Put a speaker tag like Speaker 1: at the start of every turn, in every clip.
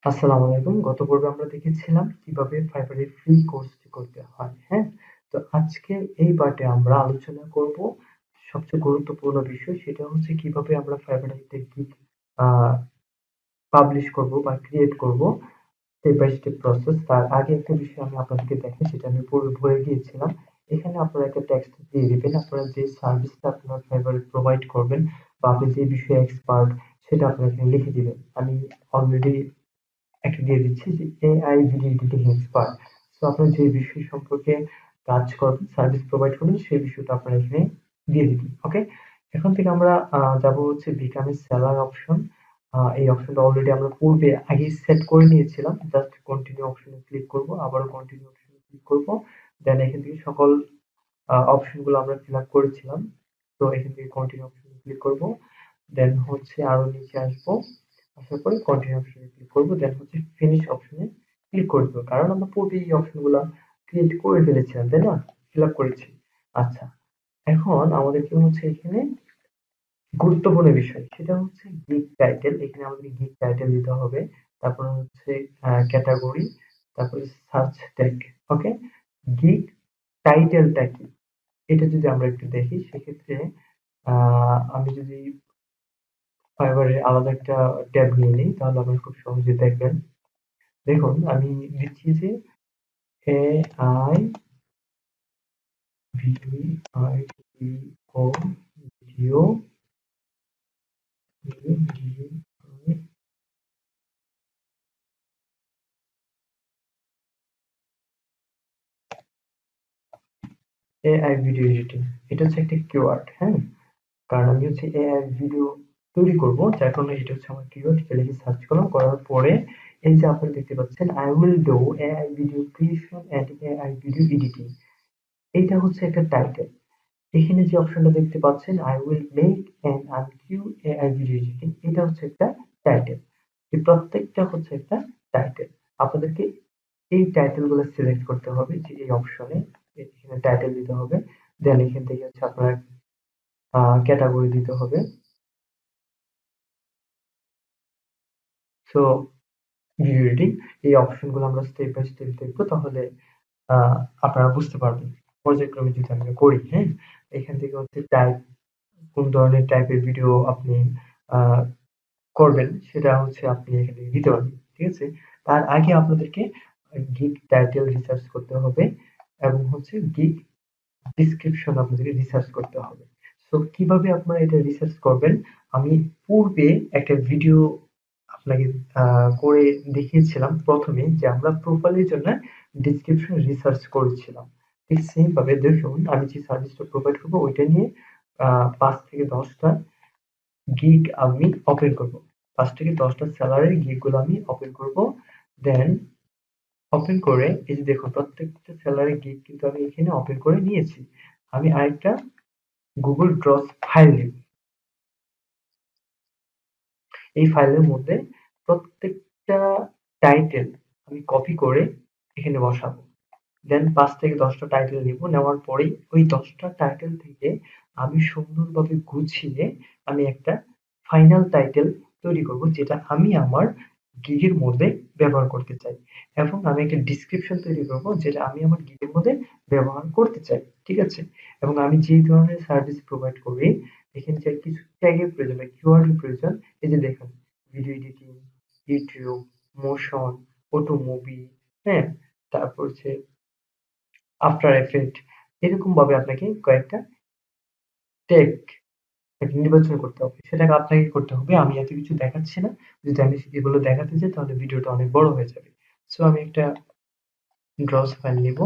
Speaker 1: আসসালামু আলাইকুম। গত পর্বে আমরা দেখেছিলাম কিভাবে Fiverr এ ফ্রি কোর্সটি করতে হয়, হ্যাঁ? তো আজকে এই পার্টে আমরা আলোচনা করব সবচেয়ে গুরুত্বপূর্ণ বিষয় সেটা হচ্ছে কিভাবে আমরা Fiverr এ একটা গিগ আ পাবলিশ করব বা ক্রিয়েট করব স্টেপ বাই স্টেপ প্রসেস। তার আগে একটা বিষয় আমি আপনাদেরকে দেখাই সেটা আমি পূর্বে ভুলে গিয়েছিলাম। এখানে আপনারা একটা টেক্সট দিয়ে দিবেন। আপনারা যে সার্ভিসটা আপনারা Fiverr এ প্রোভাইড করবেন বা আপনি যে বিষয়ে এক্সপার্ট সেটা আপনারা এখানে লিখে দিবেন। আমি অলরেডি একটা দিয়ে দিচ্ছি যে AI video editing expert. So আপনার যে বিষয় সম্পর্কে কাজ করবেন, সার্ভিস প্রোভাইড করবেন সেই বিষয়টা আপনারা এখানে দিয়ে দিবেন। ওকে? এখন থেকে আমরা যাব হচ্ছে বিকাম এ সেলার অপশন। এই অপশনটা অলরেডি আমরা পূর্বে আগেই সেট করে নিয়েছিলাম। জাস্ট কন্টিনিউ অপশনে ক্লিক করব। আবারও কন্টিনিউ অপশনে ক্লিক করব। দেন এখান থেকে সকল অপশন গুলো আমরা ফিল আপ করেছিলাম। তো এখান থেকে কন্টিনিউ অপশনে ক্লিক করব। দেন হচ্ছে আরো নিচে আসবো। আসার পরে কন্টিনিউ অপশনে ক্লিক করব। দেন হচ্ছে ফিনিশ অপশনে ক্লিক করে দেব। কারণ আমরা পূর্বে এই অপশনগুলা ক্রিয়েট করে ফেলেছিলাম, তাই না? ফিল আপ করেছি। আচ্ছা, এখন আমাদেরকে হচ্ছে এখানে গুরুত্বপূর্ণ বিষয় সেটা হচ্ছে গিগ টাইটেল। এখানে আমাদের গিগ টাইটেল দিতে হবে। তারপর হচ্ছে ক্যাটেগরি, তারপরে সার্চ ট্যাগ। ওকে? গিগ টাইটেলটা কি? এটা যদি আমরা একটু দেখি সেক্ষেত্রে আমি যদি Fiverr এর আলাদা একটা ট্যাব নিয়ে নিই তাহলে আপনারা খুব সহজে দেখবেন। দেখুন আমি দিচ্ছি যে AI video video AI video editing. এটা হচ্ছে একটা কিওয়ার্ড, হ্যাঁ? কারণ আমি হচ্ছে এআই ভিডিও তৈরি করব যার কারণে এটা হচ্ছে আমার কিওয়ার্ড। এটা লিখে সার্চ করলাম, করার পরে এই যে আপনারা দেখতে পাচ্ছেন I will do AI video creation and AI video editing। এইটা হচ্ছে একটা টাইটেল। এখানে যে অপশনটা দেখতে পাচ্ছেন I will make an unqueue AI video editing এটা হচ্ছে একটা টাইটেল। এই প্রত্যেকটা হচ্ছে একটা টাইটেল। আপনাদেরকে এই টাইটেল গুলো সিলেক্ট করতে হবে যে এই অপশনে এখানে টাইটেল দিতে হবে। দেন এখান থেকে হচ্ছে আপনার ক্যাটাগরি দিতে হবে। সো ভিডিও এডিটিং এই অপশন গুলো আমরা স্টেপ বাই স্টেপ দেখবো তাহলে আহ আপনারা বুঝতে পারবেন। পর্যায়ক্রমে যদি আমরা করি, হ্যাঁ? এখান থেকে হচ্ছে টাইপ কোন ধরনের টাইপের ভিডিও আপনি আহ করবেন সেটা হচ্ছে আপনি এখানে দিতে পারবেন। ঠিক আছে? তার আগে আপনাদেরকে গিগ টাইটেল রিসার্চ করতে হবে এবং হচ্ছে গিগ ডেসক্রিপশন আপনাদেরকে রিসার্চ করতে হবে। সো কিভাবে আপনারা এটা রিসার্চ করবেন? আমি পূর্বে একটা ভিডিও আপনাকে করে দেখিয়েছিলাম প্রথমে যে আমরা প্রোফাইলের জন্য ডেসক্রিপশন রিসার্চ করেছিলাম। ঠিক সেম ভাবে দেখুন আমি যে সার্ভিসটা প্রোভাইড করব ওইটা নিয়ে ৫ থেকে ১০ টা গিগ আমি ওপেন করব। ৫ থেকে ১০ টা সেলারের গিগ গুলো আমি ওপেন করব। দেন ওপেন করে এই যে দেখুন প্রত্যেকটা সেলারের গিগ কিন্তু আমি এখানে ওপেন করে নিয়েছি। আমি আরেকটা গুগল ড্রপস ফাইল নিব। এই ফাইলের মধ্যে প্রত্যেকটা টাইটেল আমি কপি করে এখানে বসাবো। দেন ৫ থেকে ১০ টা টাইটেল নিব। নেওয়ার পরেই ওই ১০ টা টাইটেল থেকে আমি সুন্দরভাবে গুছিয়ে আমি একটা ফাইনাল টাইটেল তৈরি করব যেটা আমি আমার গিগের মধ্যে ব্যবহার করতে চাই। এবং আমি একটা ডেসক্রিপশন তৈরি করব যেটা আমি আমার গিগের মধ্যে ব্যবহার করতে চাই। ঠিক আছে? এবং আমি যেই ধরনের সার্ভিস প্রোভাইড করি এখানে যে কিছু ট্যাগের প্রয়োজন বা কিওয়ার্ড এর প্রয়োজন। এই যে দেখুন video editing, YouTube, motion, auto movie, হ্যাঁ? তারপর হচ্ছে আফটার এফেক্ট এরকম ভাবে আপনাকে কয়েকটা ট্যাগ নির্বাচন করতে হবে। সেটাকে আপনাকে করতে হবে। আমি এত কিছু দেখাচ্ছি না। যদি আমি এগুলো দেখাতে যাই তাহলে ভিডিওটা অনেক বড় হয়ে যাবে। সো আমি একটা ড্রপস ফাইল নিব।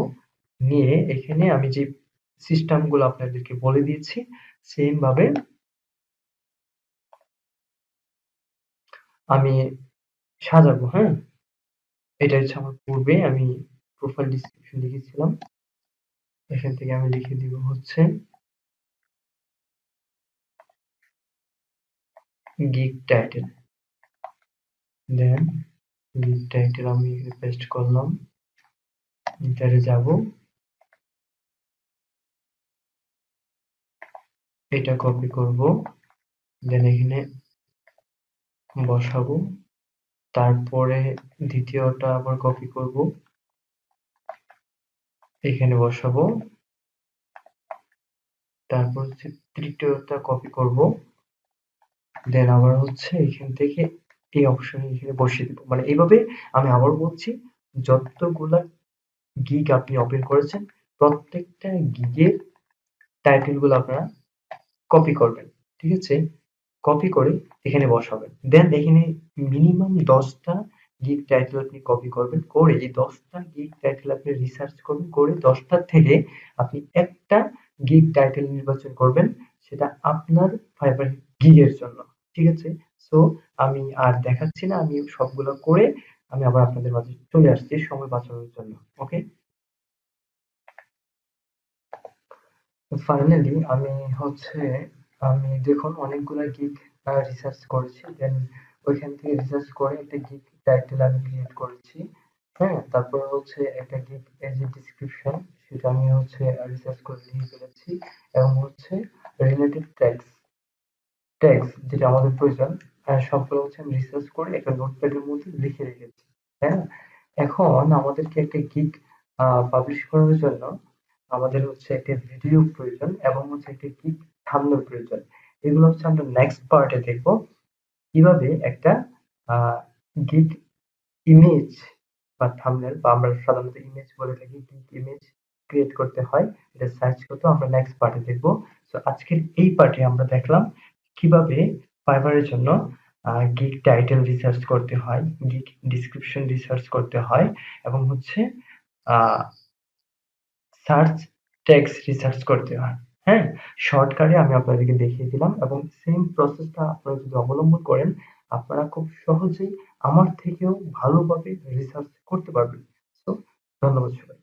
Speaker 1: নিয়ে এখানে আমি যে সিস্টেম গুলো আপনাদেরকে বলে দিয়েছি সেম ভাবে আমি সাজাবো, হ্যাঁ? এটা হচ্ছে আমার পূর্বে আমি প্রোফাইল ডেসক্রিপশন লিখেছিলাম। এখান থেকে আমি লিখে দিব হচ্ছে গিগ টাইটেল। দেন গিগ টাইটেল আমি এখানে পেস্ট করলাম। এন্টারে যাব। এটা কপি করব। দেন এখানে বসাবো। তারপরে দ্বিতীয়টা আবার কপি করব, এখানে বসাবো। তারপর হচ্ছে তৃতীয়টা কপি করব, দেন আবার হচ্ছে এখান থেকে এই অপশনে এখানে বসিয়ে দিব। মানে এইভাবে আমি আবার বলছি, যতগুলা গিগ আপনি ওপেন করেছেন প্রত্যেকটা গিগের টাইটেল গুলো আপনারা কপি করবেন। ঠিক আছে? কপি করে এখানে বসাবেন। দেন এখানে মিনিমাম 10টা গিগ টাইটেল আপনি কপি করবেন। করে এই 10টা গিগ টাইটেল আপনি রিসার্চ করবেন। করে 10টার থেকে আপনি একটা গিগ টাইটেল নির্বাচন করবেন। সেটা আপনার ফাইবার গিগের জন্য। ঠিক আছে? সো আমি আর দেখাচ্ছি না। আমি সবগুলো করে আমি আবার আপনাদের মাঝে চলে আসছি সময় বাঁচানোর জন্য। ওকে? ফাইনালি আমি দেখুন অনেকগুলা গিগ রিসার্চ করেছি। দেন ওইখান থেকে রিসার্চ করে একটা গিগ টাইটেল আমি ক্রিয়েট করেছি। হ্যাঁ? তারপর হচ্ছে একটা গিগ এর যে ডেসক্রিপশন সেটা আমি রিসার্চ করে লিখে ফেলেছি এবং রিলেটেড ট্যাগস যেটা আমাদের প্রয়োজন সবগুলো আমি রিসার্চ করে একটা নোটপ্যাডের মধ্যে লিখে রেখেছি। হ্যাঁ? এখন আমাদেরকে একটা গিগ পাবলিশ করার জন্য আমাদের একটা ভিডিও প্রয়োজন এবং একটা গিগ থাম্বনেল প্রয়োজন। এগুলো আমরা নেক্সট পার্টে দেখবো। কিভাবে একটা আহ গিগ ইমেজ বা থাম্বনেল বা আমরা সাধারণত ইমেজ বলে থাকি, গিগ ইমেজ ক্রিয়েট করতে হয়। এটা সার্চ করতে আমরা নেক্সট পার্টে দেখবো। সো আজকের এই পার্টে আমরা দেখলাম কিভাবে ফাইবারের জন্য গিগ টাইটেল রিসার্চ করতে হয়, গিগ ডিসক্রিপশন রিসার্চ করতে হয় এবং আহ সার্চ টেক্সট রিসার্চ করতে হয়। হ্যাঁ? শর্টকাটে আমি আপনাদেরকে দেখিয়ে দিলাম এবং সেম প্রসেসটা আপনারা যদি অবলম্বন করেন, আপনারা খুব সহজেই আমার থেকেও ভালোভাবে রিসার্চ করতে পারবেন। সো ধন্যবাদ সবাইকে।